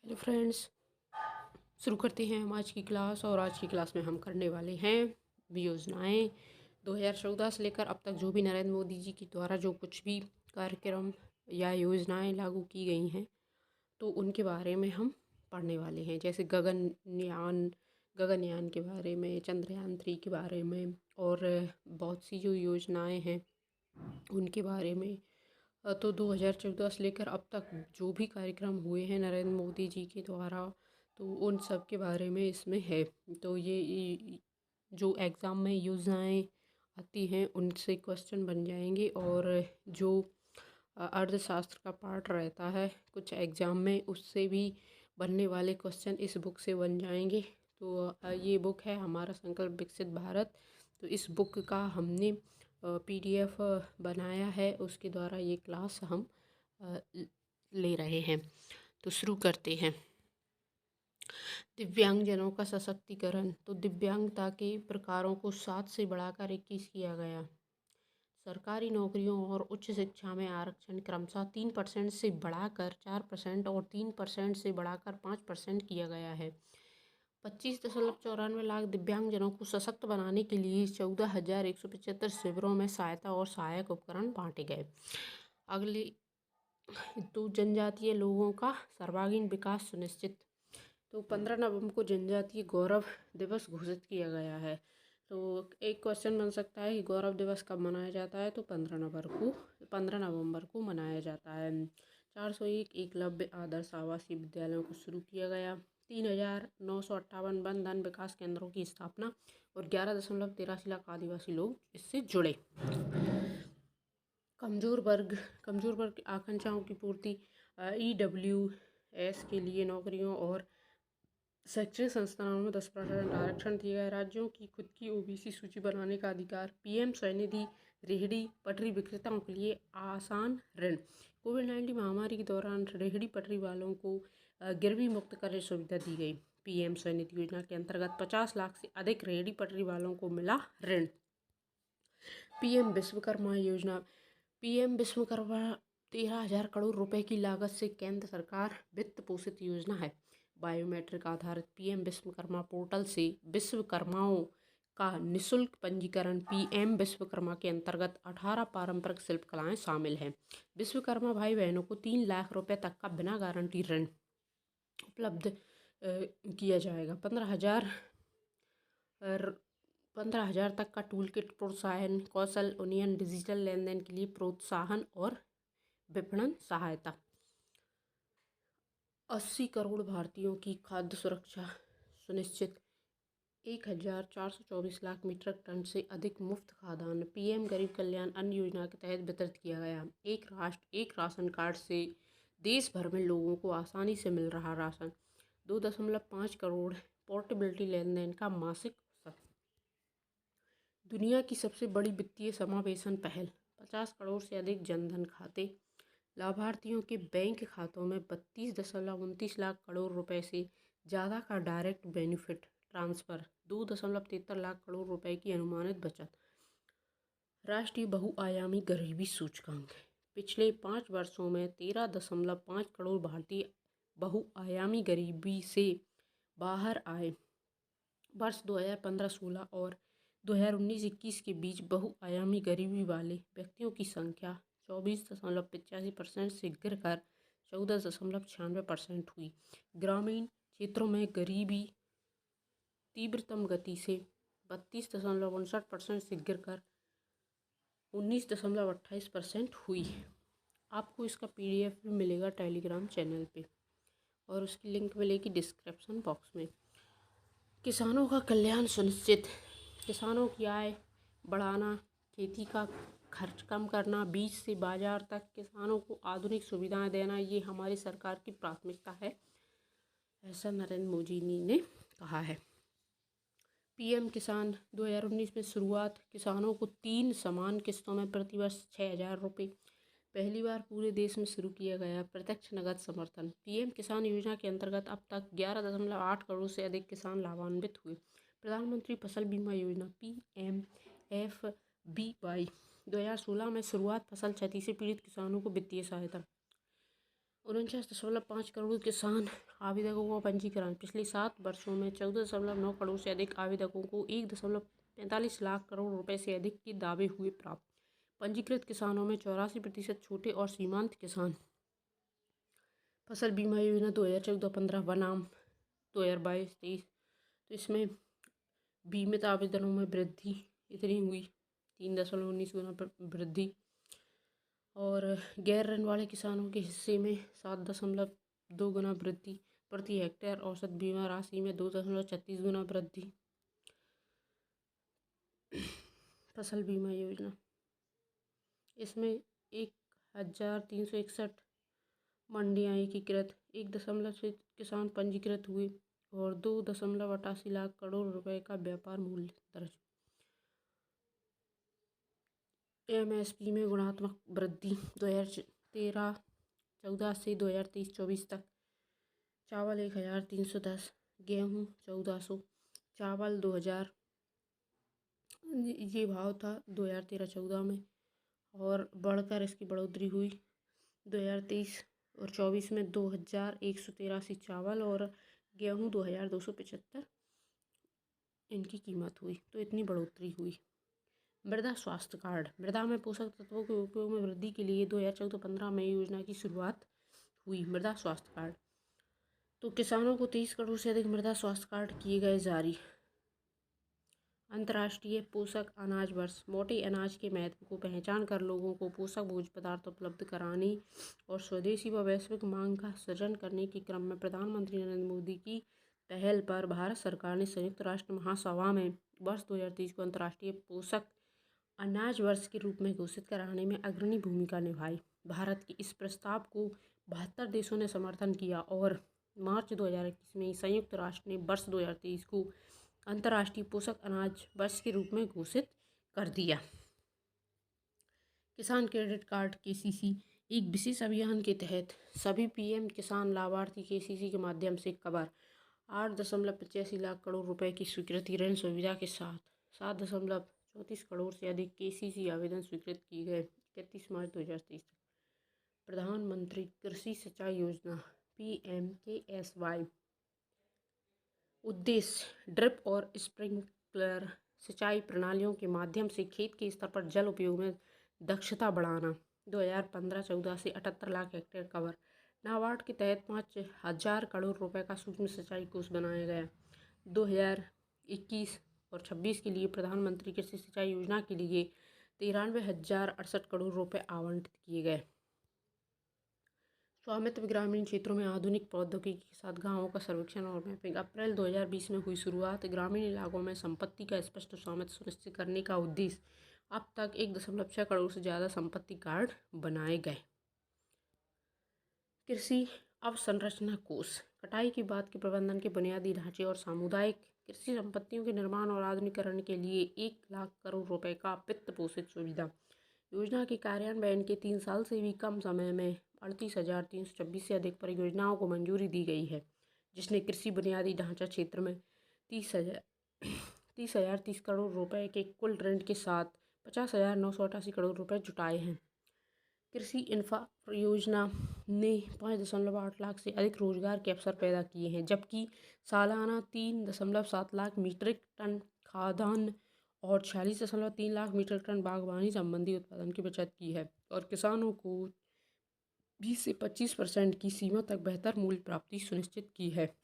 Hello friends, शुरू करते हैं हम आज की क्लास। और आज की क्लास में हम करने वाले हैं योजनाएं 2014 से लेकर अब तक जो भी नरेंद्र मोदी जी के द्वारा जो कुछ भी कार्यक्रम या योजनाएं लागू की गई हैं तो उनके बारे में हम पढ़ने वाले हैं। जैसे गगनयान के बारे में, चंद्रयान 3 के बारे में और बहुत सी जो योजनाएं हैं उनके बारे में। तो 2014 से लेकर अब तक जो भी कार्यक्रम हुए हैं नरेंद्र मोदी जी के द्वारा तो उन सब के बारे में इसमें है। तो ये जो एग्ज़ाम में योजनाएं आती हैं उनसे क्वेश्चन बन जाएंगे। और जो अर्थशास्त्र का पार्ट रहता है कुछ एग्ज़ाम में उससे भी बनने वाले क्वेश्चन इस बुक से बन जाएंगे। तो ये बुक है हमारा संकल्प विकसित भारत। तो इस बुक का हमने PDF बनाया है, उसके द्वारा ये क्लास हम ले रहे हैं। तो शुरू करते हैं। दिव्यांगजनों का सशक्तिकरण। तो दिव्यांगता के प्रकारों को 7 से बढ़ाकर 21 किया गया। सरकारी नौकरियों और उच्च शिक्षा में आरक्षण क्रमशः 3% से बढ़ाकर 4% और 3% से बढ़ाकर 5% किया गया है। 25.94 लाख दिव्यांगजनों को सशक्त बनाने के लिए 14,175 शिविरों में सहायता और सहायक उपकरण बांटे गए। अगले तो जनजातीय लोगों का सर्वांगीण विकास सुनिश्चित। तो 15 नवंबर को जनजातीय गौरव दिवस घोषित किया गया है। तो एक क्वेश्चन बन सकता है कि गौरव दिवस कब मनाया जाता है, तो 15 नवंबर को मनाया जाता है। 401 एकलव्य आदर्श आवासीय विद्यालयों को शुरू किया गया। 3,958 वन धन विकास केंद्रों की स्थापना और 11.83 लाख आदिवासी लोग इससे जुड़े। कमजोर वर्ग की आकांक्षाओं की पूर्ति। EWS के लिए नौकरियों और शैक्षणिक संस्थानों में 10% आरक्षण दिया गया। राज्यों की खुद की OBC सूची बनाने का अधिकार। PM स्वनिधि रेहड़ी पटरी विक्रेताओं के लिए आसान ऋण। कोविड-19 महामारी के दौरान रेहड़ी पटरी वालों को गिरवी मुक्त करने सुविधा दी गई। PM स्वनिधि योजना के अंतर्गत 50 लाख से अधिक रेहड़ी पटरी वालों को मिला ऋण। PM विश्वकर्मा योजना। PM विश्वकर्मा 13,000 करोड़ रुपए की लागत से केंद्र सरकार वित्त पोषित योजना है। बायोमेट्रिक आधारित PM विश्वकर्मा पोर्टल से विश्वकर्माओं का निःशुल्क पंजीकरण। PM विश्वकर्मा के अंतर्गत 18 पारंपरिक शिल्प कलाएं शामिल हैं। विश्वकर्मा भाई बहनों को 3 लाख रुपए तक का बिना गारंटी ऋण उपलब्ध किया जाएगा। 15,000 तक का टूल किट प्रोत्साहन कौशल उन्नयन डिजिटल लेन देन के लिए प्रोत्साहन और विपणन सहायता। 80 करोड़ भारतीयों की खाद्य सुरक्षा सुनिश्चित। 1,424 लाख मीट्रिक टन से अधिक मुफ्त खाद्यान्न PM गरीब कल्याण अन्न योजना के तहत वितरित किया गया। एक राष्ट्र एक राशन कार्ड से देश भर में लोगों को आसानी से मिल रहा राशन। 2.5 करोड़ पोर्टेबिलिटी लेन देन का मासिक औसत। दुनिया की सबसे बड़ी वित्तीय समावेशन पहल। 50 करोड़ से अधिक जनधन खाते। लाभार्थियों के बैंक खातों में 32.29 लाख करोड़ रुपए से ज़्यादा का direct benefit transfer. 2.73 lakh crore रुपए की अनुमानित बचत। राष्ट्रीय बहुआयामी गरीबी सूचकांक। पिछले 5 वर्षों में 13.5 करोड़ भारतीय बहुआयामी गरीबी से बाहर आए। वर्ष 2015-16 और 2019-21 के बीच बहुआयामी गरीबी वाले व्यक्तियों की संख्या 24.85% से गिरकर 14.96% हुई। ग्रामीण क्षेत्रों में गरीबी तीव्रतम गति से 32.59% से गिरकर 19.28% हुई। आपको इसका PDF भी मिलेगा टेलीग्राम चैनल पे और उसकी लिंक मिलेगी डिस्क्रिप्शन बॉक्स में। किसानों का कल्याण सुनिश्चित। किसानों की आय बढ़ाना, खेती का खर्च कम करना, बीज से बाजार तक किसानों को आधुनिक सुविधाएं देना, ये हमारी सरकार की प्राथमिकता है, ऐसा नरेंद्र मोदी जी ने कहा है। PM किसान 2019 में शुरुआत। किसानों को 3 समान किस्तों में प्रतिवर्ष 6,000 रुपये पहली बार पूरे देश में शुरू किया गया। प्रत्यक्ष नगद समर्थन। PM किसान योजना के अंतर्गत अब तक 11.8 करोड़ से अधिक किसान लाभान्वित हुए। प्रधानमंत्री फसल बीमा योजना PMFBY 2016 में शुरुआत। फसल क्षति से पीड़ित किसानों को वित्तीय सहायता। 49.5 करोड़ किसान आवेदकों का पंजीकरण। पिछले 7 वर्षों में 14.9 करोड़ से अधिक आवेदकों को 1.45 लाख करोड़ रुपए से अधिक के दावे हुए प्राप्त। पंजीकृत किसानों में 84% छोटे और सीमांत किसान। फसल बीमा योजना 2014-15 बनाम 2022-23, तो इसमें बीमित आवेदनों में वृद्धि इतनी हुई 3.19 गुना वृद्धि, और गैर ऋण वाले किसानों के हिस्से में 7.2 गुना वृद्धि। प्रति हेक्टेयर औसत बीमा राशि में 2.36 गुना वृद्धि। फसल बीमा योजना, इसमें 1361 मंडियाँ एकीकृत, 1 किसान पंजीकृत हुए और 2.88 लाख करोड़ रुपए का व्यापार मूल्य दर्ज। एमएसपी में गुणात्मक वृद्धि 2013-14 से 2023-24 तक। चावल 1310, गेहूँ 1400, चावल 2000, ये भाव था 2013-14 में, और बढ़कर इसकी बढ़ोतरी हुई 2023 और 24 में 2183 चावल और गेहूँ 2275 इनकी कीमत हुई, तो इतनी बढ़ोतरी हुई। मृदा स्वास्थ्य कार्ड, मृदा में पोषक तत्वों के उपयोग में वृद्धि के लिए 2014-15 में योजना की शुरुआत हुई। मृदा स्वास्थ्य कार्ड, तो किसानों को 30 करोड़ से अधिक मृदा स्वास्थ्य कार्ड किए गए जारी। अंतर्राष्ट्रीय पोषक अनाज वर्ष, मोटे अनाज के महत्व को पहचान कर लोगों को पोषक भोज्य पदार्थ उपलब्ध कराने और स्वदेशी व वैश्विक मांग का सृजन करने के क्रम में प्रधानमंत्री नरेंद्र मोदी की पहल पर भारत सरकार ने संयुक्त राष्ट्र महासभा में वर्ष 2023 को अंतर्राष्ट्रीय पोषक अनाज वर्ष के रूप में घोषित कराने में अग्रणी भूमिका निभाई। भारत के इस प्रस्ताव को 72 देशों ने समर्थन किया और मार्च 2021 में संयुक्त राष्ट्र ने वर्ष 2023 को अंतर्राष्ट्रीय पोषक अनाज वर्ष के रूप में घोषित कर दिया। किसान क्रेडिट कार्ड केसीसी, एक विशेष अभियान के तहत सभी पीएम किसान लाभार्थी केसीसी के माध्यम से कवर 8.85 लाख करोड़ रुपए की स्वीकृति ऋण सुविधा के साथ 7.34 करोड़ से अधिक केसीसी आवेदन स्वीकृत किए गए 31 मार्च 2023 तक। प्रधानमंत्री कृषि सिंचाई योजना PMKSY, उद्देश्य ड्रिप और स्प्रिंकलर सिंचाई प्रणालियों के माध्यम से खेत के स्तर पर जल उपयोग में दक्षता बढ़ाना। 2015-14 से 78 लाख हेक्टेयर कवर। नाबार्ड के तहत 5000 करोड़ रुपए का सूक्ष्म सिंचाई कोष बनाया गया। 2021 और 26 के लिए प्रधानमंत्री कृषि सिंचाई योजना के लिए 93,068 करोड़ रुपए आवंटित किए गए। स्वामित्व ग्रामीण क्षेत्रों में आधुनिक प्रौद्योगिकी के साथ गांवों का सर्वेक्षण और मैपिंग। अप्रैल 2020 में हुई शुरुआत। ग्रामीण इलाकों में संपत्ति का स्पष्ट स्वामित्व सुनिश्चित करने का उद्देश्य। अब तक 1.6 करोड़ से ज़्यादा संपत्ति कार्ड बनाए गए। कृषि अवसंरचना कोष, कटाई के बाद के प्रबंधन के बुनियादी ढांचे और सामुदायिक कृषि संपत्तियों के निर्माण और आधुनिकीकरण के लिए 1 लाख करोड़ रुपए का वित्त पोषित सुविधा। योजना के कार्यान्वयन के 3 साल से भी कम समय में 38,326 से अधिक परियोजनाओं को मंजूरी दी गई है, जिसने कृषि बुनियादी ढांचा क्षेत्र में 30,030 करोड़ रुपए के कुल ऋण के साथ 50,988 करोड़ रुपए जुटाए हैं। कृषि इंफ्रा परियोजना ने 5.8 लाख से अधिक रोजगार के अवसर पैदा किए हैं, जबकि सालाना 3.7 लाख मीट्रिक टन खाद्यान्न और 46.3 लाख मीट्रिक टन बागवानी संबंधी उत्पादन की बचत की है और किसानों को 20 से 25% की सीमा तक बेहतर मूल्य प्राप्ति सुनिश्चित की है।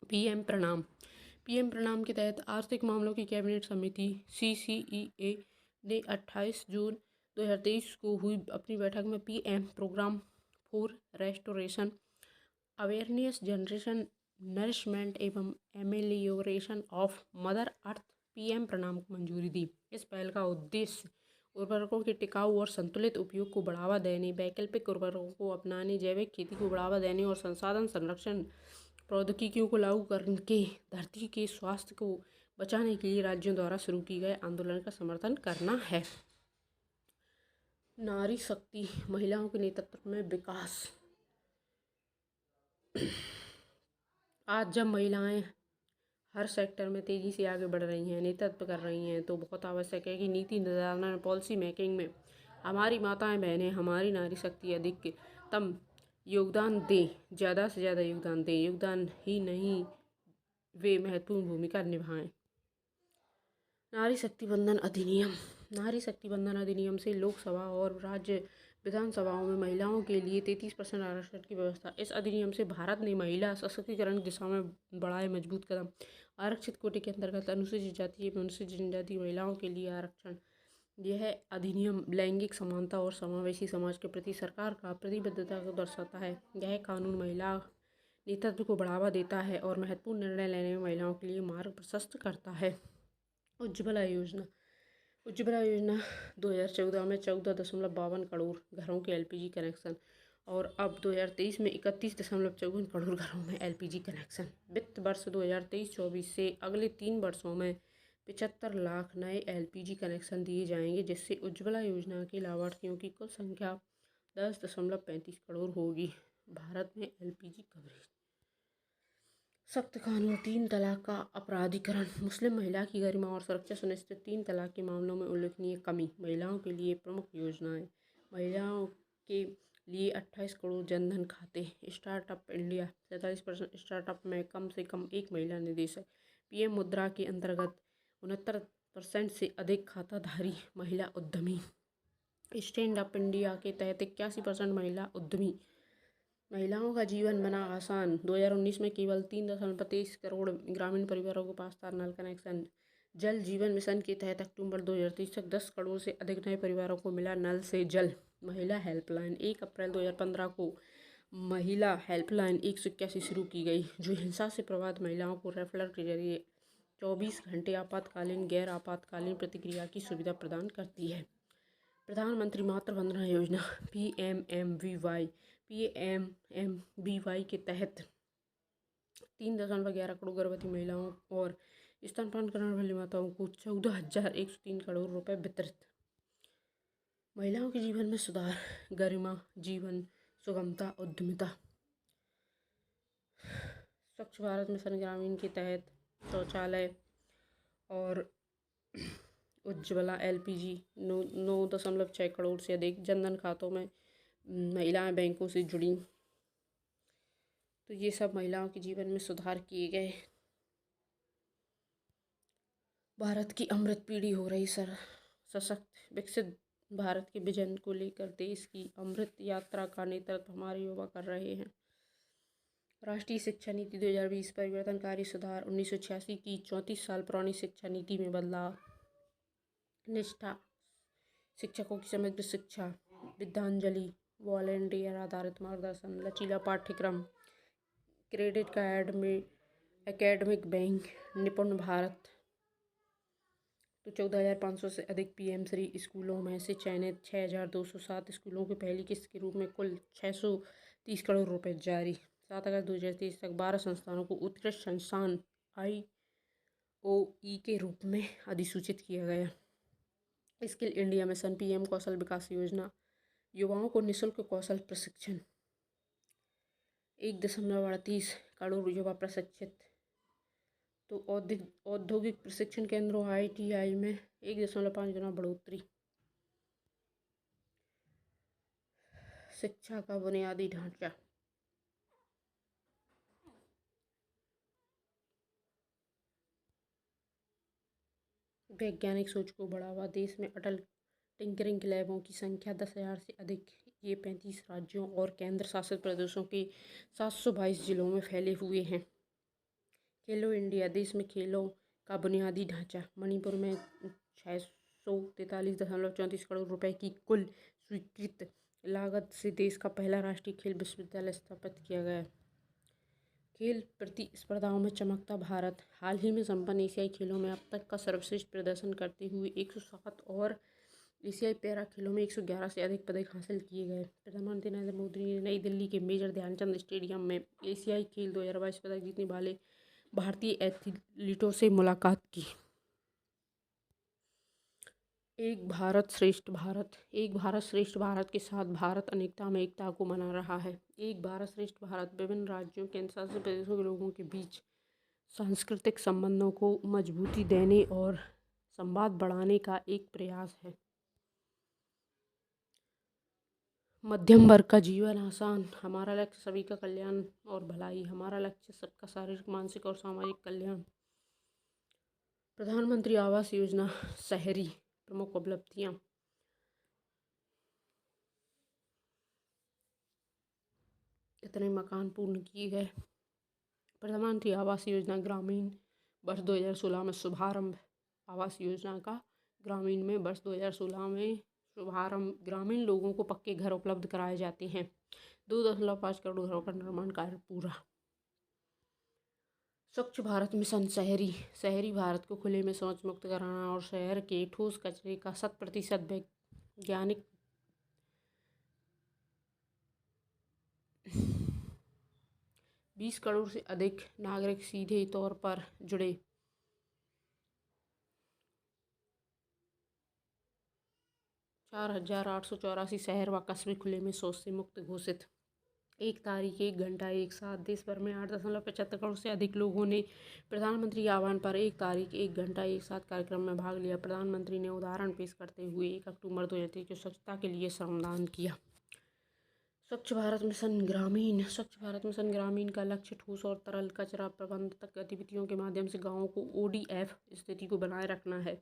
पीएम प्रणाम के तहत आर्थिक मामलों की कैबिनेट समिति CCEA ने 28 जून 2023 को हुई अपनी बैठक में PM programme for restoration, awareness generation, nourishment एवं amelioration of mother earth PM Pranam को मंजूरी दी। इस पहल का उद्देश्य उर्वरकों के टिकाऊ और संतुलित उपयोग को बढ़ावा देने, वैकल्पिक उर्वरकों को अपनाने, जैविक खेती को बढ़ावा देने और संसाधन संरक्षण प्रौद्योगिकियों को लागू करके धरती के स्वास्थ्य को बचाने के लिए राज्यों द्वारा शुरू किए गए आंदोलन का समर्थन करना है। नारी शक्ति, महिलाओं के नेतृत्व में विकास। आज जब महिलाएं हर सेक्टर में तेज़ी से आगे बढ़ रही हैं, नेतृत्व कर रही हैं, तो बहुत आवश्यक है कि नीति निर्धारण, पॉलिसी मेकिंग में हमारी माताएं बहनें, हमारी नारी शक्ति अधिकतम योगदान दें, ज़्यादा से ज़्यादा योगदान दें, योगदान ही नहीं वे महत्वपूर्ण भूमिका निभाएं। नारी शक्ति बंधन अधिनियम। नारी शक्ति बंधन अधिनियम से लोकसभा और राज्य विधानसभाओं में महिलाओं के लिए 33% आरक्षण की व्यवस्था। इस अधिनियम से भारत ने महिला सशक्तिकरण की दिशा में बढ़ाए मजबूत कदम। आरक्षित कोटे के अंतर्गत अनुसूचित जाति एवं अनुसूचित जनजाति महिलाओं के लिए आरक्षण। यह अधिनियम लैंगिक समानता और समावेशी समाज के प्रति सरकार का प्रतिबद्धता को दर्शाता है। यह कानून महिला नेतृत्व को बढ़ावा देता है और महत्वपूर्ण निर्णय लेने में महिलाओं के लिए मार्ग प्रशस्त करता है। उज्ज्वला योजना। उज्ज्वला योजना 2014 में 14.52 करोड़ घरों के एलपीजी कनेक्शन और अब 2023 में 31.54 करोड़ घरों में एलपीजी कनेक्शन। वित्त वर्ष 2023-24 से अगले 3 वर्षों में 75 लाख नए एलपीजी कनेक्शन दिए जाएंगे, जिससे उज्ज्वला योजना के लाभार्थियों की कुल संख्या 10.35 करोड़ होगी। भारत में एलपीजी कवरेज। सख्त कानून। 3 तलाक का अपराधीकरण। मुस्लिम महिला की गरिमा और सुरक्षा सुनिश्चित। 3 तलाक के मामलों में उल्लेखनीय कमी। महिलाओं के लिए प्रमुख योजनाएं। महिलाओं के लिए 28 करोड़ जनधन खाते। Startup India. 47% स्टार्टअप में कम से कम एक महिला निदेशक। पीएम मुद्रा के अंतर्गत 69% से अधिक खाताधारी महिला उद्यमी। स्टैंड अप इंडिया के तहत 81% महिला उद्यमी। महिलाओं का जीवन बना आसान। 2019 में केवल 3.23 करोड़ ग्रामीण परिवारों के पास था नल कनेक्शन। जल जीवन मिशन के तहत अक्टूबर 2023 तक 10 करोड़ से अधिक नए परिवारों को मिला नल से जल। महिला हेल्पलाइन। 1 अप्रैल 2015 को महिला हेल्पलाइन 181 शुरू की गई, जो हिंसा से प्रभावित महिलाओं को रेफरल के जरिए 24 घंटे आपातकालीन गैर आपातकालीन प्रतिक्रिया की सुविधा प्रदान करती है। प्रधानमंत्री मातृ वंदना योजना पीएमएमवीवाई के तहत 3.11 करोड़ गर्भवती महिलाओं और स्तनपान करने वाली माताओं को 14,103 करोड़ रुपए वितरित। महिलाओं के जीवन में सुधार। गरिमा, जीवन, सुगमता, उद्यमिता। स्वच्छ भारत मिशन ग्रामीण के तहत शौचालय और उज्ज्वला एलपीजी 9.6 करोड़ से अधिक जनधन खातों में महिलाएं बैंकों से जुड़ी। तो ये सब महिलाओं के जीवन में सुधार किए गए। भारत की अमृत पीढ़ी हो रही सशक्त विकसित भारत के विजन को लेकर देश की अमृत यात्रा का नेतृत्व हमारे युवा कर रहे हैं। राष्ट्रीय शिक्षा नीति 2020 परिवर्तनकारी सुधार। 1986 की 34 साल पुरानी शिक्षा नीति में बदलाव। निष्ठा, शिक्षकों की समग्र शिक्षा, विद्यांजलि, वॉलेंटियर आधारित मार्गदर्शन, लचीला पाठ्यक्रम, क्रेडिट कार्ड में एकेडमिक बैंक, निपुण भारत। तो 14,500 से अधिक पीएम श्री स्कूलों में से चयनित 6,207 स्कूलों की पहली किस्त के रूप में कुल 630 करोड़ रुपए जारी। 7 अगस्त 2023 तक 12 संस्थानों को उत्कृष्ट संस्थान IOE के रूप में अधिसूचित किया गया। Skill India mission. पीएम कौशल विकास योजना। युवाओं को निःशुल्क कौशल प्रशिक्षण। 1.38 करोड़ युवा प्रशिक्षित। तो औद्योगिक प्रशिक्षण केंद्रों ITI में 1.5 गुना बढ़ोतरी। शिक्षा का बुनियादी ढांचा। वैज्ञानिक सोच को बढ़ावा। देश में अटल टिंकरिंग लैबों की संख्या 10,000 से अधिक। ये 35 राज्यों और केंद्र शासित प्रदेशों के 722 जिलों में फैले हुए हैं। खेलो इंडिया। देश में खेलों का बुनियादी ढांचा। मणिपुर में 643.34 करोड़ रुपए की कुल स्वीकृत लागत से देश का पहला राष्ट्रीय खेल विश्वविद्यालय स्थापित किया गया। खेल प्रतिस्पर्धाओं में चमकता भारत। हाल ही में संपन्न एशियाई खेलों में अब तक का सर्वश्रेष्ठ प्रदर्शन करते हुए 107 और एशियाई पैरा खेलों में 111 से अधिक पदक हासिल किए गए। प्रधानमंत्री नरेंद्र मोदी ने नई दिल्ली के मेजर ध्यानचंद स्टेडियम में एशियाई खेल 2022 पदक जीतने वाले भारतीय एथलीटों से मुलाकात की। एक भारत श्रेष्ठ भारत। एक भारत श्रेष्ठ भारत के साथ भारत अनेकता में एकता को मना रहा है। एक भारत श्रेष्ठ भारत विभिन्न राज्यों केंद्रशासित प्रदेशों के लोगों के बीच सांस्कृतिक संबंधों को मजबूती देने और संवाद बढ़ाने का एक प्रयास है। मध्यम वर्ग का जीवन आसान, हमारा लक्ष्य सभी का कल्याण और भलाई, हमारा लक्ष्य सबका शारीरिक मानसिक और सामाजिक कल्याण। प्रधानमंत्री आवास योजना शहरी प्रमुख उपलब्धियां। इतने मकान पूर्ण किए गए। प्रधानमंत्री आवास योजना ग्रामीण वर्ष 2016 में शुभारंभ। आवास योजना का ग्रामीण में वर्ष 2016 में शुभारंभ। ग्रामीण लोगों को पक्के घर उपलब्ध कराए जाते हैं। 2.5 करोड़ घरों का निर्माण कार्य पूरा। स्वच्छ भारत मिशन शहरी, शहरी भारत को खुले में शौच मुक्त कराना और शहर के ठोस कचरे का 100% वैज्ञानिक 20 करोड़ से अधिक नागरिक सीधे तौर पर जुड़े। 4,884 शहर व कस्बे खुले में शौच से मुक्त घोषित। 1 तारीख 1 घंटा एक साथ देश भर में 8.75 करोड़ से अधिक लोगों ने प्रधानमंत्री आह्वान पर 1 तारीख 1 घंटा एक साथ कार्यक्रम में भाग लिया। प्रधानमंत्री ने उदाहरण पेश करते हुए 1 अक्टूबर 2023 को स्वच्छता के लिए श्रमदान किया। स्वच्छ भारत मिशन ग्रामीण, स्वच्छ भारत मिशन ग्रामीण का लक्ष्य ठोस और तरल कचरा प्रबंधन गतिविधियों के माध्यम से गाँवों को ODF स्थिति को बनाए रखना है।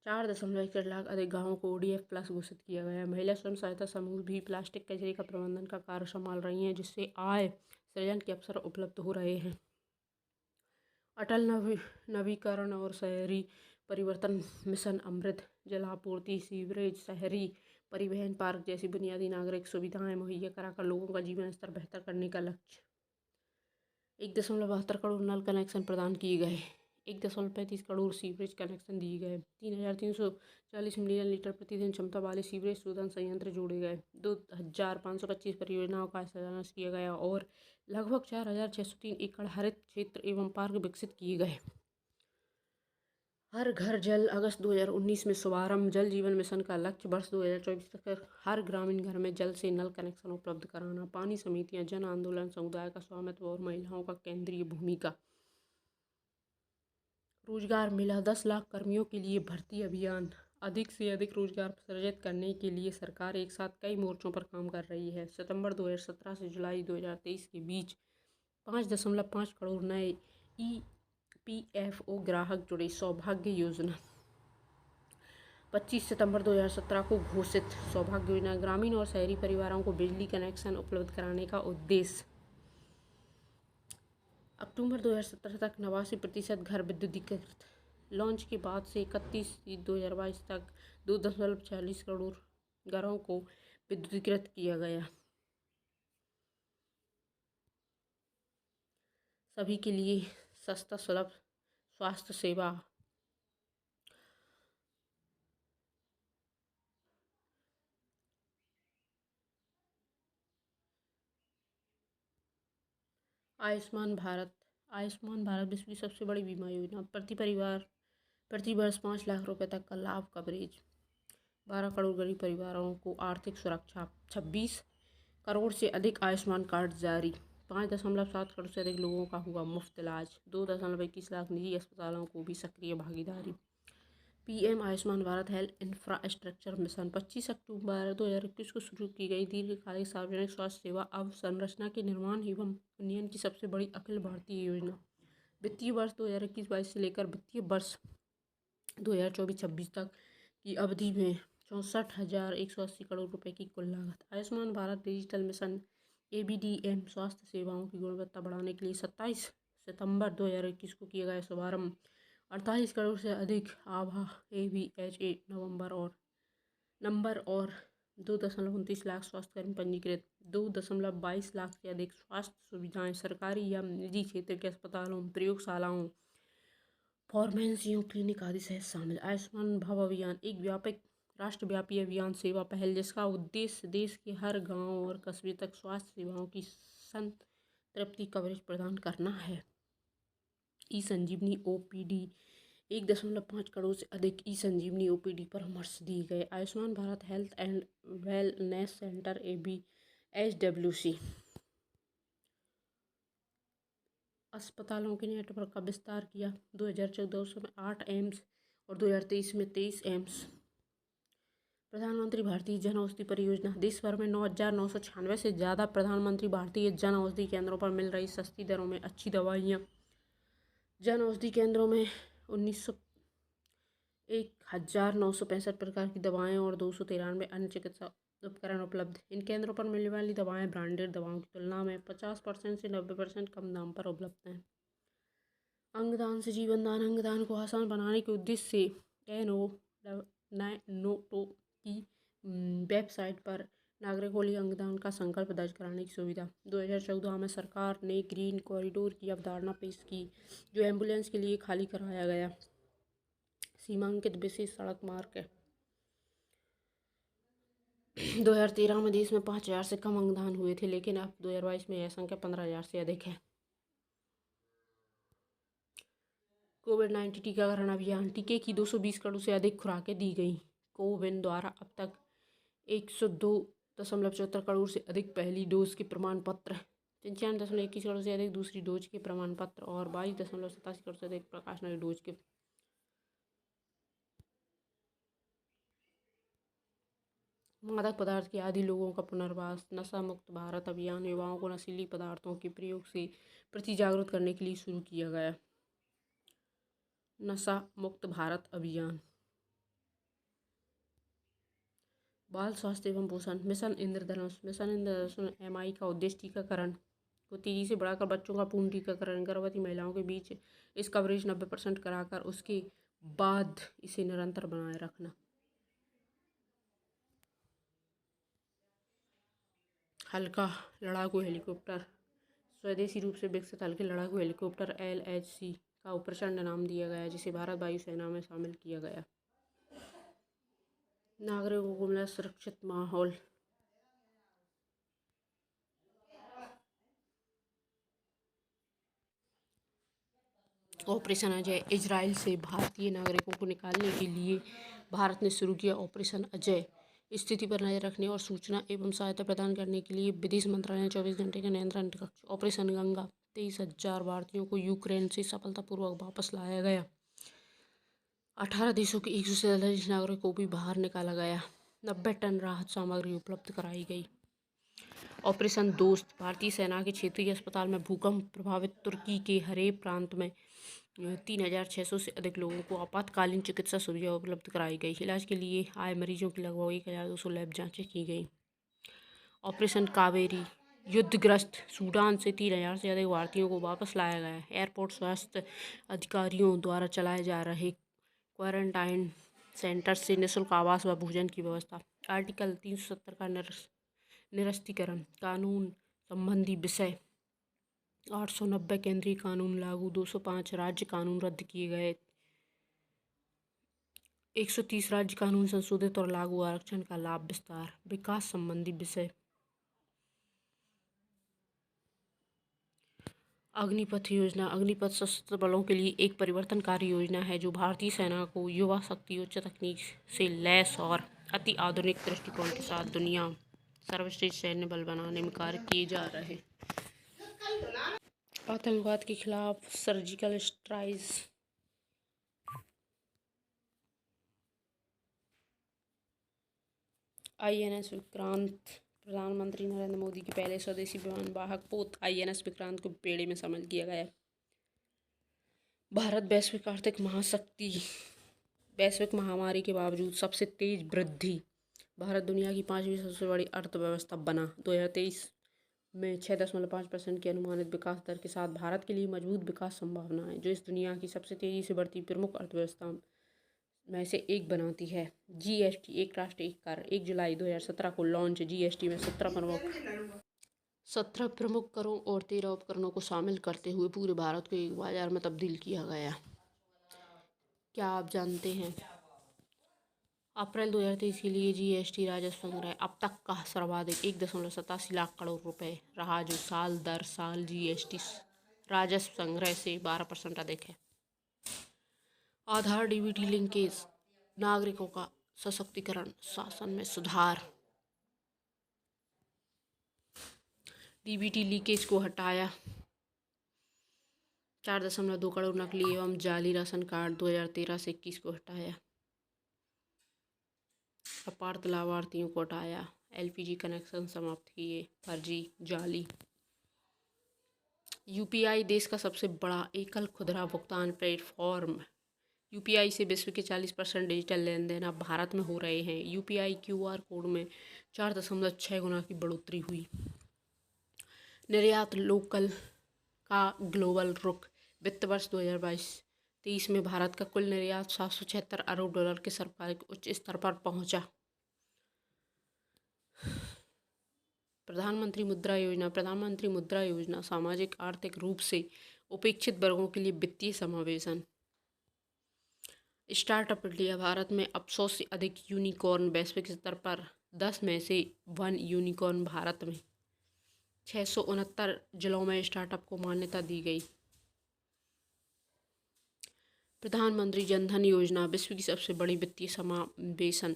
4.1 लाख अधिक गाँवों को ODF प्लस घोषित किया गया है। महिला स्वयं सहायता समूह भी प्लास्टिक कचरे का प्रबंधन का कार्य संभाल रही हैं, जिससे आय सृजन के अवसर उपलब्ध हो रहे हैं। अटल नवीकरण और शहरी परिवर्तन मिशन अमृत जल आपूर्ति, सीवरेज, शहरी परिवहन, पार्क जैसी बुनियादी नागरिक सुविधाएं मुहैया कराकर लोगों का जीवन स्तर बेहतर करने का लक्ष्य। 1.72 करोड़ नल कनेक्शन प्रदान किए गए। 1.35 करोड़ सीवरेज कनेक्शन दिए गए। 3,340 मिलियन लीटर प्रतिदिन क्षमता वाले सीवरेज शोधन संयंत्र जोड़े गए। 2,525 परियोजनाओं का शिलान्यास किया गया और लगभग 4,603 एकड़ हरित क्षेत्र एवं पार्क विकसित किए गए। हर घर जल अगस्त 2019 में शुभारंभ। जल जीवन मिशन का लक्ष्य वर्ष 2024 तक हर ग्रामीण घर में जल से नल कनेक्शन उपलब्ध कराना। पानी समितियां जन आंदोलन, समुदाय का स्वामित्व और महिलाओं का केंद्रीय भूमिका। रोजगार मिला 10 लाख कर्मियों के लिए भर्ती अभियान। अधिक से अधिक रोजगार सृजित करने के लिए सरकार एक साथ कई मोर्चों पर काम कर रही है। सितंबर 2017 से जुलाई 2023 के बीच 5.5 करोड़ नए EPFO ग्राहक जुड़े। सौभाग्य योजना 25 सितंबर 2017 को घोषित। सौभाग्य योजना ग्रामीण और शहरी परिवारों को बिजली कनेक्शन उपलब्ध कराने का उद्देश्य। अक्टूबर 2017 तक 89% घर विद्युतीकृत। लॉन्च के बाद से 31/2022 तक 2.40 करोड़ घरों को विद्युतीकृत किया गया। सभी के लिए सस्ता सुलभ स्वास्थ्य सेवा। आयुष्मान भारत, आयुष्मान भारत विश्व की सबसे बड़ी बीमा योजना। प्रति वर्ष 5 लाख रुपए तक का लाभ कवरेज। 12 करोड़ गरीब परिवारों को आर्थिक सुरक्षा। 26 करोड़ से अधिक आयुष्मान कार्ड जारी। 5.7 करोड़ से अधिक लोगों का हुआ मुफ्त इलाज। 2.21 लाख निजी अस्पतालों को भी सक्रिय भागीदारी। PM Ayushman Bharat health infrastructure mission 25 अक्टूबर 2021 को शुरू की गई दीर्घकालिक सार्वजनिक स्वास्थ्य सेवा अवसंरचना के निर्माण एवं उन्नयन की सबसे बड़ी अखिल भारतीय योजना। वित्तीय वर्ष 2021-22 से लेकर वित्तीय वर्ष 2024-26 तक की अवधि में 64,180 करोड़ रुपए की कुल लागत। Ayushman Bharat digital mission ABDM स्वास्थ्य सेवाओं की गुणवत्ता बढ़ाने के लिए 27 सितंबर 2021 को किया गया शुभारंभ। 48 करोड़ से अधिक आभा ABHA नंबर और 2.29 लाख स्वास्थ्यकर्मी पंजीकृत। 2.22 लाख से अधिक स्वास्थ्य सुविधाएं सरकारी या निजी क्षेत्र के अस्पतालों, प्रयोगशालाओं, फार्मेसियों, क्लिनिक आदि सहित शामिल। आयुष्मान भव अभियान एक व्यापक राष्ट्रव्यापी अभियान सेवा पहल जिसका उद्देश्य देश के हर गांव और कस्बे तक स्वास्थ्य सेवाओं की संतृप्ति कवरेज प्रदान करना है। ई-संजीवनी OPD 1.5 करोड़ से अधिक ई-संजीवनी OPD परामर्श दिए गए। Ayushman Bharat health and wellness centre HWC अस्पतालों के नेटवर्क का विस्तार किया। 2014 में 8 एम्स और 2023 में 23 एम्स। प्रधानमंत्री भारतीय जन औषधि परियोजना। देश भर में 9,996 से ज़्यादा प्रधानमंत्री भारतीय जन औषधि केंद्रों पर मिल रही सस्ती दरों में अच्छी दवाइयाँ। जन औषधि केंद्रों में 1,965 प्रकार की दवाएं और 293 अन्य चिकित्सा उपकरण उपलब्ध। इन केंद्रों पर मिलने वाली दवाएं ब्रांडेड दवाओं की तुलना में 50% से 90% कम दाम पर उपलब्ध हैं। अंगदान से जीवन दान। अंगदान को आसान बनाने के उद्देश्य से नोटो की वेबसाइट पर नागरिकों के लिए अंगदान का संकल्प दर्ज कराने की सुविधा। 2014 में सरकार ने ग्रीन कॉरिडोर की अवधारणा पेश की, जो एम्बुलेंस के लिए खाली कराया गया सीमांकित विशेष सड़क मार्ग है। 2013 में देश में 5,000 से कम अंगदान हुए थे, लेकिन अब 2022 में यह संख्या 15,000 से अधिक है। कोविड-19 टीकाकरण अभियान। टीके की 220 करोड़ से अधिक खुराकें दी गई। कोविन द्वारा अब तक 102.74 करोड़ से अधिक पहली डोज के प्रमाण पत्र, 95.21 करोड़ से अधिक दूसरी डोज के प्रमाण पत्र और 22.87 करोड़ से अधिक प्रकाशनीय डोज के। मादक पदार्थ के आदी लोगों का पुनर्वास। नशा मुक्त भारत अभियान युवाओं को नशीली पदार्थों के प्रयोग से प्रति जागरूक करने के लिए शुरू किया गया। नशा मुक्त भारत अभियान। बाल स्वास्थ्य एवं पोषण मिशन इंद्रधनुष। मिशन इंद्रधनुष MI का उद्देश्य टीकाकरण को तेजी से बढ़ाकर बच्चों का पूर्ण टीकाकरण, गर्भवती महिलाओं के बीच इस कवरेज 90% कराकर उसके बाद इसे निरंतर बनाए रखना। हल्का लड़ाकू हेलीकॉप्टर। स्वदेशी रूप से विकसित हल्के लड़ाकू हेलीकॉप्टर LHC का प्रचंड नाम दिया गया, जिसे भारत वायुसेना में शामिल किया गया। नागरिकों को मिला सुरक्षित माहौल। ऑपरेशन अजय। इजराइल से भारतीय नागरिकों को निकालने के लिए भारत ने शुरू किया ऑपरेशन अजय। स्थिति पर नजर रखने और सूचना एवं सहायता प्रदान करने के लिए विदेश मंत्रालय ने 24 घंटे का नियंत्रण कक्ष। ऑपरेशन गंगा। 23,000 भारतीयों को यूक्रेन से सफलतापूर्वक वापस लाया गया। 18 देशों के 100 से अधिक नागरिकों को भी बाहर निकाला गया। 90 टन राहत सामग्री उपलब्ध कराई गई। ऑपरेशन दोस्त। भारतीय सेना के क्षेत्रीय अस्पताल में भूकंप प्रभावित तुर्की के हरेब प्रांत में 3,600 से अधिक लोगों को आपातकालीन चिकित्सा सुविधा उपलब्ध कराई गई। इलाज के लिए आए मरीजों की लगभग 1,200 लैब जांचें की गई। ऑपरेशन कावेरी। युद्धग्रस्त सूडान से 3,000 से अधिक भारतीयों को वापस लाया गया। एयरपोर्ट स्वास्थ्य अधिकारियों द्वारा चलाए जा रहे क्वारंटाइन सेंटर से निःशुल्क आवास व भोजन की व्यवस्था। आर्टिकल 370 का निरस्तीकरण। कानून संबंधी विषय। 890 केंद्रीय कानून लागू। 205 राज्य कानून रद्द किए गए। 130 राज्य कानून संशोधित और लागू। आरक्षण का लाभ विस्तार। विकास संबंधी विषय। अग्निपथ योजना। अग्निपथ सशस्त्र बलों के लिए एक परिवर्तनकारी योजना है जो भारतीय सेना को युवा शक्ति, उच्च तकनीक से लैस और अति आधुनिक दृष्टिकोण के साथ दुनिया सर्वश्रेष्ठ सैन्य बल बनाने में कार्य किए जा रहे। आतंकवाद के खिलाफ सर्जिकल स्ट्राइक। INS विक्रांत। प्रधानमंत्री नरेंद्र मोदी के पहले स्वदेशी विमान वाहक पोत INS विक्रांत को बेड़े में शामिल किया गया। भारत वैश्विक आर्थिक महाशक्ति। वैश्विक महामारी के बावजूद सबसे तेज वृद्धि। भारत दुनिया की 5वीं सबसे बड़ी अर्थव्यवस्था बना। 2023 में 6.5% की अनुमानित विकास दर के साथ भारत के लिए मजबूत विकास संभावनाएं, जो इस दुनिया की सबसे तेजी से बढ़ती प्रमुख अर्थव्यवस्था में से एक बनाती है। GST एक राष्ट्र एक कर। 1 जुलाई 2017 को लॉन्च। GST में 17 प्रमुख करों और 13 उपकरणों को शामिल करते हुए पूरे भारत को एक बाजार में तब्दील किया गया। क्या आप जानते हैं अप्रैल 2023 के लिए GST राजस्व संग्रह अब तक का सर्वाधिक 1.87 लाख करोड़ रुपए रहा, जो साल दर साल GST राजस्व संग्रह से 12% अधिक है। आधार DBT लिंकेज। नागरिकों का सशक्तिकरण, शासन में सुधार। DBT लीकेज को हटाया। 4.2 करोड़ नकली एवं जाली राशन कार्ड 2013 से 21 को हटाया। अपात्र लाभार्थियों को हटाया, एलपीजी कनेक्शन समाप्त किए, फर्जी जाली। यूपीआई देश का सबसे बड़ा एकल खुदरा भुगतान प्लेटफॉर्म। यूपीआई से विश्व के 40% डिजिटल लेन देन अब भारत में हो रहे हैं। यूपीआई क्यूआर कोड में 4.6 गुना की बढ़ोतरी हुई। निर्यात लोकल का ग्लोबल रुख। वित्त वर्ष 2022-23 में भारत का कुल निर्यात $776 अरब के सर्वाधिक उच्च स्तर पर पहुंचा। प्रधानमंत्री मुद्रा योजना सामाजिक आर्थिक रूप से उपेक्षित वर्गों के लिए वित्तीय समावेशन। स्टार्टअप इंडिया, भारत में अब 100 से अधिक यूनिकॉर्न। वैश्विक स्तर पर 10 में से 1 यूनिकॉर्न भारत में। 669 जिलों में स्टार्टअप को मान्यता दी गई। प्रधानमंत्री जनधन योजना विश्व की सबसे बड़ी वित्तीय समावेशन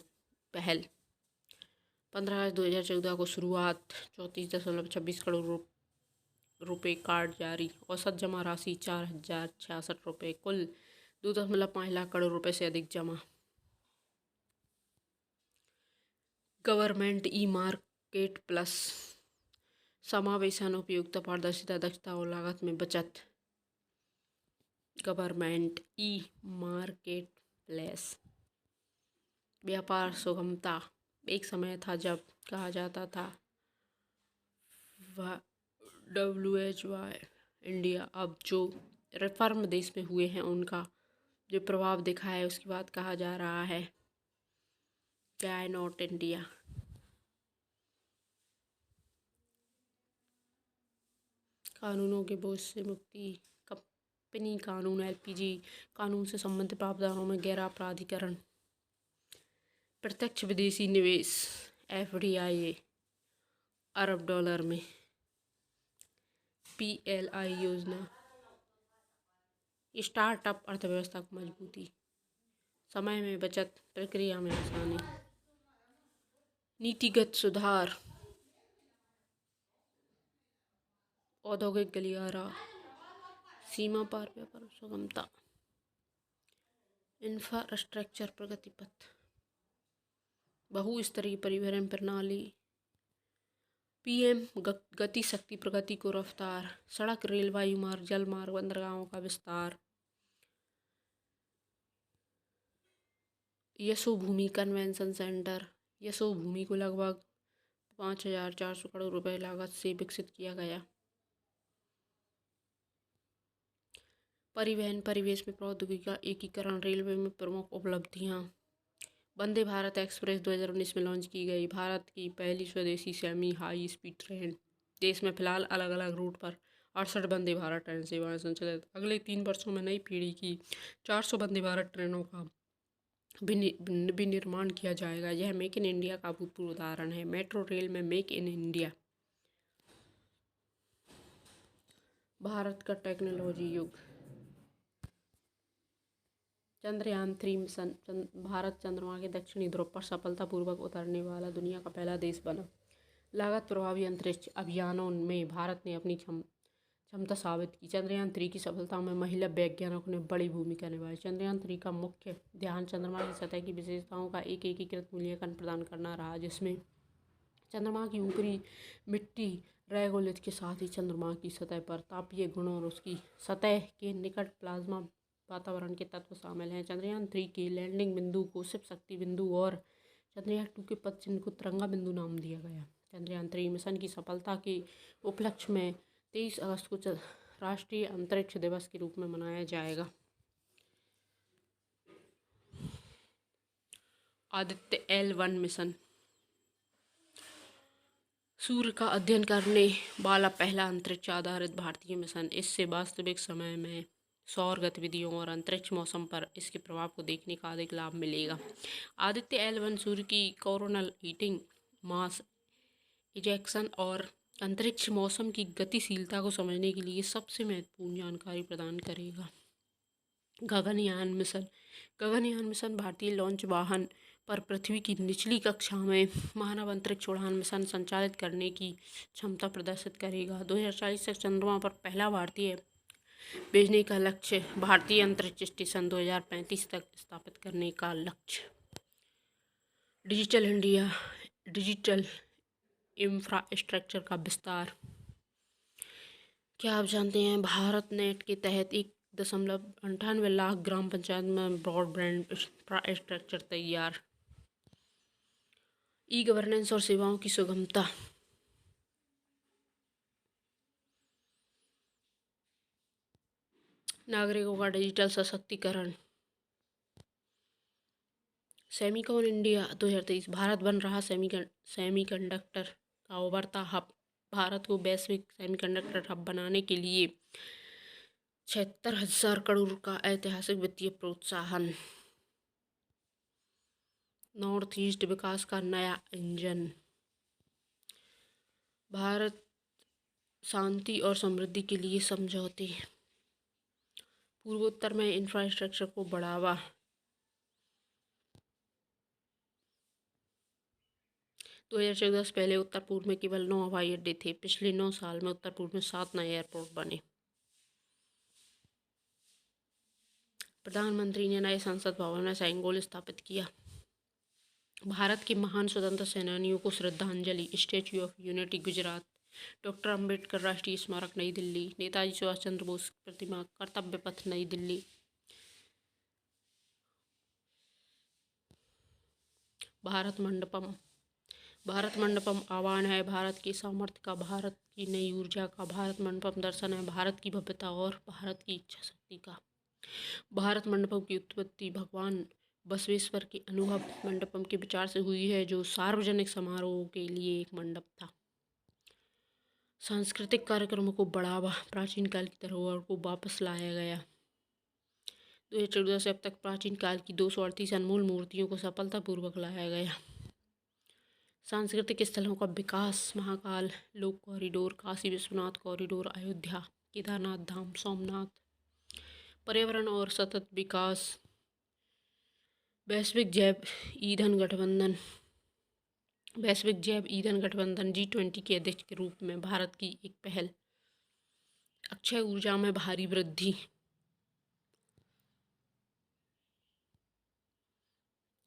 पहल। 15 अगस्त 2014 को शुरुआत। 34.26 करोड़ रुपए कार्ड जारी। औसत जमा राशि 4,066 रुपये। कुल 2.5 लाख करोड़ रुपए से अधिक जमा। Government e market plus. समावेशन, उपयोगिता, पारदर्शिता, दक्षता और लागत में बचत। Government e market place. व्यापार सुगमता। एक समय था जब कहा जाता था WHY इंडिया, अब जो रिफॉर्म देश में हुए हैं उनका जो प्रभाव दिखा है उसके बाद कहा जा रहा है व्हाई नॉट इंडिया। कानूनों के बोझ से मुक्ति। कंपनी कानून, एलपीजी कानून से संबंधित प्रावधानों में गैर अपराधीकरण। प्रत्यक्ष विदेशी निवेश FDI अरब डॉलर में। PLI योजना। स्टार्टअप अर्थव्यवस्था को मजबूती। समय में बचत, प्रक्रिया में आसानी। नीतिगत सुधार। औद्योगिक गलियारा। सीमा पार व्यापार सुगमता। इंफ्रास्ट्रक्चर प्रगति पथ। बहुस्तरीय परिवहन प्रणाली। PM गति शक्ति प्रगति को रफ्तार। सड़क, रेल, वायु मार्ग, जल मार्ग, बंदरगाहों का विस्तार। Yashobhoomi convention centre. यशोभूमि को लगभग 5,400 करोड़ रुपए लागत से विकसित किया गया। परिवहन परिवेश में प्रौद्योगिकी का एकीकरण। रेलवे में प्रमुख उपलब्धियां। वंदे भारत एक्सप्रेस 2019 में लॉन्च की गई। भारत की पहली स्वदेशी सेमी हाई स्पीड ट्रेन। देश में फिलहाल अलग अलग रूट पर 68 वंदे भारत ट्रेन सेवाएं संचालित। अगले 3 वर्षों में नई पीढ़ी की 400 वंदे भारत ट्रेनों का विनिर्माण किया जाएगा। यह मेक इन इंडिया का भूतपूर्व उदाहरण है। मेट्रो रेल में मेक इन इंडिया। भारत का टेक्नोलॉजी युग। चंद्रयान 3 मिशन। भारत चंद्रमा के दक्षिणी ध्रुव पर सफलतापूर्वक उतरने वाला दुनिया का पहला देश बना। लागत प्रभावी अंतरिक्ष अभियानों में भारत ने अपनी क्षमता साबित की। चंद्रयान 3 की सफलता में महिला वैज्ञानिकों ने बड़ी भूमिका निभाई। चंद्रयान 3 का मुख्य ध्यान चंद्रमा की सतह की विशेषताओं का एक एकीकृत मूल्यांकन प्रदान करना रहा, जिसमें चंद्रमा की ऊपरी मिट्टी रेगोलिथ के साथ ही चंद्रमा की सतह पर तापीय गुणों और उसकी सतह के निकट प्लाज्मा वातावरण के तत्व शामिल हैं। चंद्रयान 3 के लैंडिंग बिंदु को शिव शक्ति बिंदु और चंद्रयान 2 के पद चिन्ह को तिरंगा बिंदु नाम दिया गया। चंद्रयान 3 मिशन की सफलता के उपलक्ष्य में 23 अगस्त को राष्ट्रीय अंतरिक्ष दिवस के रूप में मनाया जाएगा। आदित्य L1 मिशन सूर्य का अध्ययन करने वाला पहला अंतरिक्ष आधारित भारतीय मिशन। इससे वास्तविक समय में सौर गतिविधियों और अंतरिक्ष मौसम पर इसके प्रभाव को देखने का अधिक लाभ मिलेगा। आदित्य L1 सूर्य की कोरोनल हीटिंग, मास इजेक्शन और अंतरिक्ष मौसम की गतिशीलता को समझने के लिए सबसे महत्वपूर्ण जानकारी प्रदान करेगा। गगनयान मिशन भारतीय लॉन्च वाहन पर पृथ्वी की निचली कक्षा में मानव अंतरिक्ष उड़ान मिशन संचालित करने की क्षमता प्रदर्शित करेगा। 2040 तक चंद्रमा पर पहला भारतीय भेजने का लक्ष्य। भारतीय अंतरिक्ष स्टेशन 2035 तक स्थापित करने का लक्ष्य। डिजिटल इंडिया, डिजिटल इंफ्रास्ट्रक्चर का विस्तार। क्या आप जानते हैं भारत नेट के तहत 1.98 लाख ग्राम पंचायत में ब्रॉडबैंड इंफ्रास्ट्रक्चर तैयार। ई गवर्नेंस और सेवाओं की सुगमता। नागरिकों का डिजिटल सशक्तिकरण। Semicon India 2023। भारत बन रहा सेमीकंडक्टर का उभरता हब। भारत को वैश्विक सेमीकंडक्टर हब बनाने के लिए 76,000 करोड़ का ऐतिहासिक वित्तीय प्रोत्साहन। नॉर्थ ईस्ट विकास का नया इंजन। भारत शांति और समृद्धि के लिए समझौते। पूर्वोत्तर में इंफ्रास्ट्रक्चर को बढ़ावा। 2014 से पहले उत्तर पूर्व में केवल 9 हवाई अड्डे थे। पिछले 9 साल में उत्तर पूर्व में 7 नए एयरपोर्ट बने। प्रधानमंत्री ने नए संसद भवन में सेंगोल स्थापित किया। भारत के महान स्वतंत्रता सेनानियों को श्रद्धांजलि। Statue of unity Gujarat. Doctor Ambedkar राष्ट्रीय स्मारक नई दिल्ली। नेताजी सुभाष चंद्र बोस प्रतिमा कर्तव्य पथ नई दिल्ली। भारत मंडपम। भारत मंडपम आह्वान है भारत के सामर्थ्य का, भारत की नई ऊर्जा का। भारत मंडपम दर्शन है भारत की भव्यता और भारत की इच्छा शक्ति का। भारत मंडपम की उत्पत्ति भगवान बसवेश्वर के अनुभव मंडपम के विचार से हुई है, जो सार्वजनिक समारोह के लिए एक मंडप था। सांस्कृतिक कार्यक्रमों को बढ़ावा। प्राचीन काल की धरोहर को वापस लाया गया। 2014 से अब तक प्राचीन काल की 238 अनमोल मूर्तियों को सफलतापूर्वक लाया गया। सांस्कृतिक स्थलों का विकास। महाकाल लोक कॉरिडोर, काशी विश्वनाथ कॉरिडोर, अयोध्या केदारनाथ धाम, सोमनाथ। पर्यावरण और सतत विकास। वैश्विक जैव ईंधन गठबंधन। वैश्विक जैव ईंधन गठबंधन G20 के अध्यक्ष के रूप में भारत की एक पहल। अक्षय ऊर्जा में भारी वृद्धि।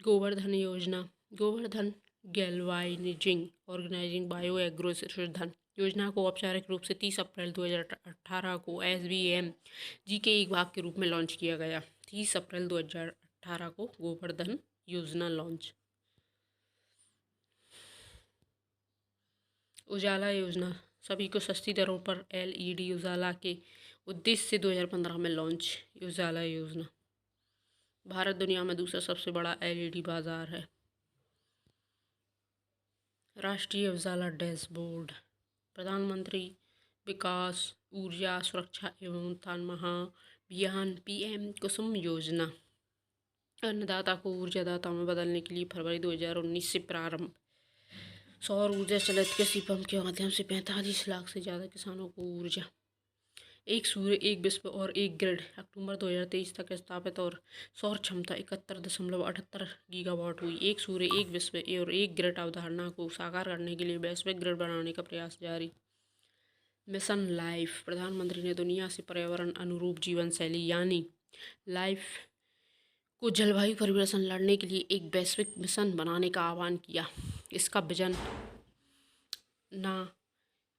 गोवर्धन योजना। गोवर्धन गैल्वानिजिंग ऑर्गेनाइजिंग बायो एग्रो शोधन योजना को औपचारिक रूप से 30 अप्रैल 2018 को SBMG के एक भाग के रूप में लॉन्च किया गया। 30 अप्रैल 2018 को गोवर्धन योजना लॉन्च। उजाला योजना सभी को सस्ती दरों पर LED उजाला के उद्देश्य से 2015 में लॉन्च। उजाला योजना। भारत दुनिया में दूसरा सबसे बड़ा LED बाजार है। राष्ट्रीय उजाला डैशबोर्ड। प्रधानमंत्री विकास ऊर्जा सुरक्षा एवं उत्थान महाभियान PM कुसुम योजना। अन्नदाता को ऊर्जादाता में बदलने के लिए फरवरी 2019 से प्रारंभ। सौर ऊर्जा चलित कृषि पंप के माध्यम से 45 लाख से ज़्यादा किसानों को ऊर्जा। एक सूर्य एक विश्व और एक ग्रिड अक्टूबर 2023 तक स्थापित और सौर क्षमता 71.78 गीगावाट हुई। एक सूर्य एक विश्व और एक ग्रिड अवधारणा को साकार करने के लिए वैश्विक ग्रिड बनाने का प्रयास जारी। Mission life. प्रधानमंत्री ने दुनिया से पर्यावरण अनुरूप जीवन शैली यानी लाइफ को जलवायु परिवर्तन लड़ने के लिए एक वैश्विक मिशन बनाने का आह्वान किया। इसका विजन न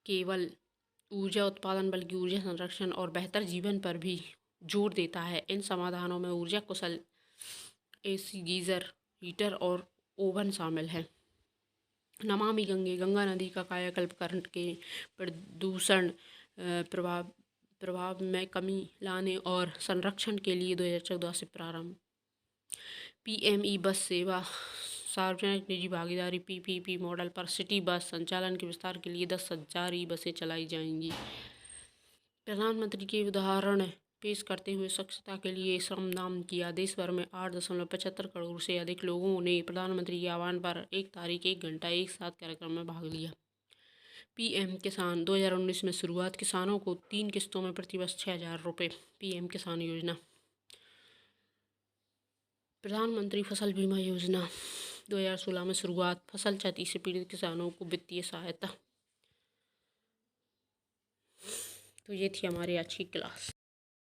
केवल ऊर्जा उत्पादन बल्कि ऊर्जा संरक्षण और बेहतर जीवन पर भी जोर देता है। इन समाधानों में ऊर्जा कुशल AC गीजर, हीटर और ओवन शामिल है। नमामि गंगे गंगा नदी का कायाकल्प करने के प्रदूषण प्रभाव में कमी लाने और संरक्षण के लिए 2014 से प्रारंभ। PME बस सेवा सार्वजनिक निजी भागीदारी PPP मॉडल पर सिटी बस संचालन के विस्तार के लिए 10,000 बसें चलाई जाएंगी। प्रधानमंत्री के उदाहरण पेश करते हुए स्वच्छता के लिए श्रमदान किया। देश भर में 8.75 करोड़ से अधिक लोगों ने प्रधानमंत्री के आह्वान पर 1 तारीख 1 घंटा एक साथ कार्यक्रम में भाग लिया। PM किसान 2019 में शुरुआत। किसानों को 3 किस्तों में प्रतिवर्ष 6,000 रुपये। PM किसान योजना। प्रधानमंत्री फसल बीमा योजना 2016 में शुरुआत। फसल क्षति से पीड़ित किसानों को वित्तीय सहायता। तो ये थी हमारी आज की क्लास।